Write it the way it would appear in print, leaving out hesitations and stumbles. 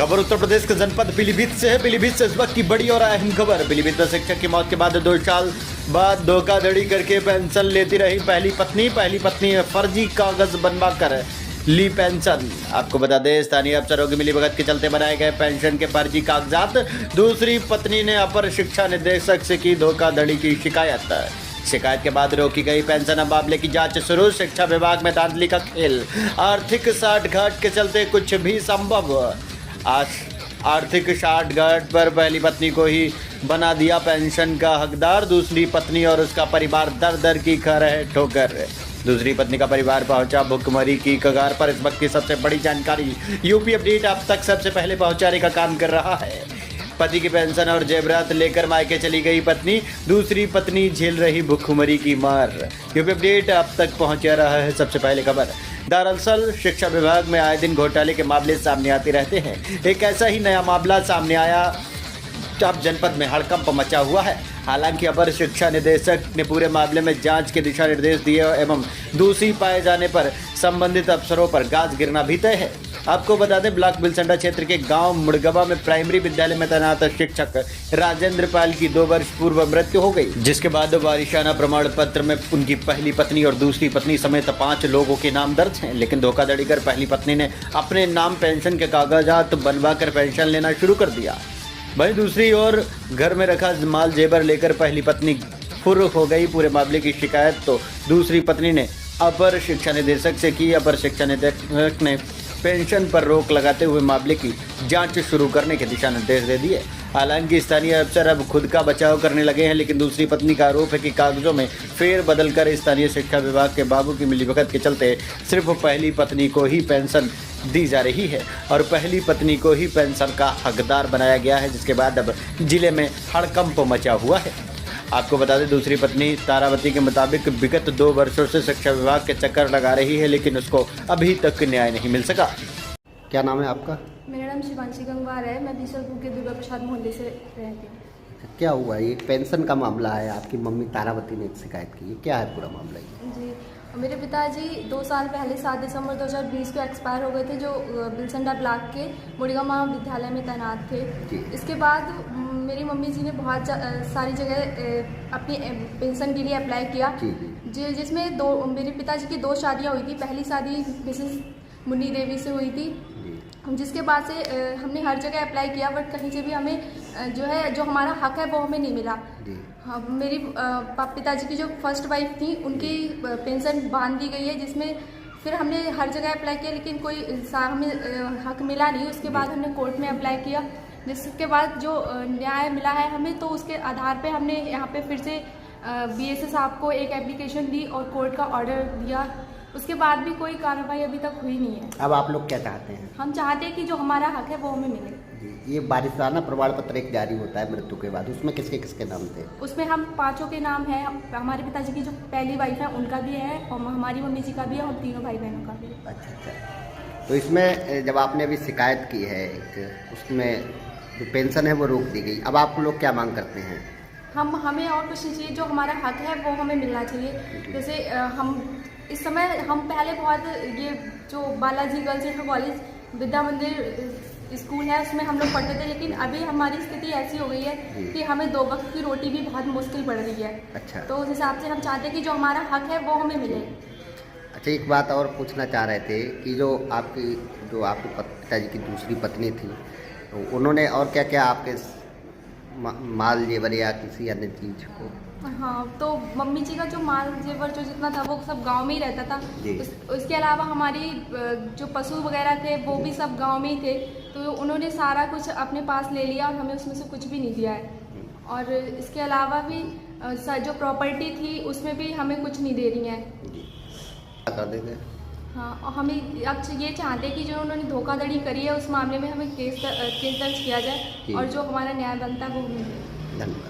खबर उत्तर प्रदेश के जनपद पीलीभीत से है। पीलीभीत से इस वक्त की बड़ी और अहम खबर। पीलीभीत में शिक्षक की मौत के बाद 2 साल बाद धोखाधड़ी करके पेंशन लेती रही पहली पत्नी ने फर्जी कागज बनवाकर ली पेंशन। आपको बता दें, स्थानीय अफसरों की मिलीभगत के चलते बनाए गए पेंशन के फर्जी कागजात। दूसरी पत्नी ने अपर शिक्षा निदेशक से की धोखाधड़ी की शिकायत के बाद रोकी गई पेंशन। अब मामले की जांच शुरू। शिक्षा विभाग में धांधली का खेल। आर्थिक साठगांठ के चलते कुछ भी संभव। आर्थिक साठगांठ पर पहली पत्नी को ही बना दिया पेंशन का हकदार। दूसरी पत्नी और उसका परिवार दर दर की खा रहे ठोकर। दूसरी पत्नी का परिवार पहुंचा भुखमरी की कगार पर। इस वक्त की सबसे बड़ी जानकारी। यूपी अपडेट अब तक सबसे पहले पहुंचाने का काम कर रहा है। पति की पेंशन और जेवरात लेकर मायके चली गई पत्नी। दूसरी पत्नी झेल रही भुखमरी की मार। यूपी अपडेट अब तक पहुंचा रहा है सबसे पहले खबर। दरअसल शिक्षा विभाग में आए दिन घोटाले के मामले सामने आते रहते हैं। एक ऐसा ही नया मामला सामने आया अब जनपद में हड़कंप मचा हुआ है। हालांकि अपर शिक्षा निदेशक ने पूरे मामले में जांच के दिशा निर्देश दिए एवं दोषी पाए जाने पर संबंधित अफसरों पर गाज गिरना भी तय है। आपको बता दें, ब्लॉक बिलसंडा क्षेत्र के गांव मुड़गवा में प्राइमरी विद्यालय में तैनात शिक्षक राजेंद्र पाल की 2 वर्ष पूर्व मृत्यु हो गई, जिसके बाद वारिसाना प्रमाण पत्र में उनकी पहली पत्नी और दूसरी पत्नी समेत 5 लोगों के नाम दर्ज हैं। लेकिन धोखाधड़ी कर पहली पत्नी ने अपने नाम पेंशन के कागजात बनवा कर पेंशन लेना शुरू कर दिया। वहीं दूसरी ओर घर में रखा माल जेवर लेकर पहली पत्नी फुर हो गई। पूरे मामले की शिकायत तो दूसरी पत्नी ने अपर शिक्षा निदेशक से की। अपर शिक्षा निदेशक ने पेंशन पर रोक लगाते हुए मामले की जांच शुरू करने के दिशा निर्देश दे दिए। हालांकि स्थानीय अफसर अब खुद का बचाव करने लगे हैं, लेकिन दूसरी पत्नी का आरोप है कि कागजों में फेर बदल कर स्थानीय शिक्षा विभाग के बाबू की मिलीभगत के चलते सिर्फ पहली पत्नी को ही पेंशन दी जा रही है और पहली पत्नी को ही पेंशन का हकदार बनाया गया है, जिसके बाद अब जिले में हड़कंप मचा हुआ है। आपको बता दें, दूसरी पत्नी तारावती के मुताबिक विगत 2 वर्षों से शिक्षा विभाग के चक्कर लगा रही है, लेकिन उसको अभी तक न्याय नहीं मिल सका। क्या नाम है आपका? मेरा नाम शिवांशी गंगवार है। मैं बीसलपुर के दुर्गा प्रसाद मोहल्ले से रहती हूँ। क्या हुआ? ये पेंशन का मामला है। आपकी मम्मी तारावती ने एक शिकायत की है। क्या है पूरा मामला ये? जी, मेरे पिताजी 2 साल पहले 7 दिसंबर 2020 को एक्सपायर हो गए थे, जो बिलसंडा ब्लॉक के मुड़गा महाविद्यालय में तैनात थे। इसके बाद मेरी मम्मी जी ने बहुत सारी जगह अपनी पेंशन के लिए अप्लाई किया, जिसमें मेरे पिताजी की 2 शादियाँ हुई थी। पहली शादी मिसेस मुन्नी देवी से हुई थी, जिसके बाद से हमने हर जगह अप्लाई किया, बट कहीं से भी हमें जो हमारा हक है वो हमें नहीं मिला। मेरी पिताजी की जो फर्स्ट वाइफ थी उनकी पेंशन बांध दी गई है, जिसमें फिर हमने हर जगह अप्लाई किया, लेकिन कोई हमें हक मिला नहीं। उसके बाद हमने कोर्ट में अप्लाई किया, जिसके बाद जो न्याय मिला है हमें, तो उसके आधार पे हमने यहाँ पे फिर से BSS साहब को एक एप्लीकेशन दी और कोर्ट का ऑर्डर दिया। उसके बाद भी कोई कार्रवाई अभी तक हुई नहीं है। अब आप लोग क्या चाहते हैं? हम चाहते हैं कि जो हमारा हक है वो हमें मिले। ये वारिसाना प्रमाण पत्र एक जारी होता है मृत्यु के बाद, उसमें किसके किसके नाम थे? उसमें हम 5 के नाम है। हमारे पिताजी की जो पहली वाइफ है उनका भी है, और हमारी मम्मी जी का भी है, और 3 भाई बहनों का भी है। अच्छा। तो इसमें जब आपने अभी शिकायत की है, उसमें जो पेंशन है वो रोक दी गई, अब आप लोग क्या मांग करते हैं? हमें और कुछ नहीं चाहिए, जो हमारा हक है वो हमें मिलना चाहिए। जैसे हम इस समय पहले बहुत ये जो बालाजी गर्ल्स इंटर कॉलेज विद्या मंदिर स्कूल है उसमें हम लोग पढ़ते थे, लेकिन अभी हमारी स्थिति ऐसी हो गई है कि हमें 2 वक्त की रोटी भी बहुत मुश्किल पड़ रही है। अच्छा। तो उस हिसाब से हम चाहते हैं कि जो हमारा हक है वो हमें मिले। अच्छा, एक बात और पूछना चाह रहे थे कि जो आपके पिताजी की दूसरी पत्नी थी, तो उन्होंने और क्या क्या आपके माल जेवर या किसी अन्य चीज को? हाँ, तो मम्मी जी का जो माल जेवर जो जितना था वो सब गांव में ही रहता था। उसके अलावा हमारी जो पशु वगैरह थे वो भी सब गांव में ही थे, तो उन्होंने सारा कुछ अपने पास ले लिया और हमें उसमें से कुछ भी नहीं दिया है। और इसके अलावा भी जो प्रॉपर्टी थी उसमें भी हमें कुछ नहीं दे रही हैं। हाँ, और हमें अब ये चाहते हैं कि जो उन्होंने धोखाधड़ी करी है उस मामले में हमें केस दर्ज किया जाए और जो हमारा न्याय बनता है वो मिले। धन्यवाद।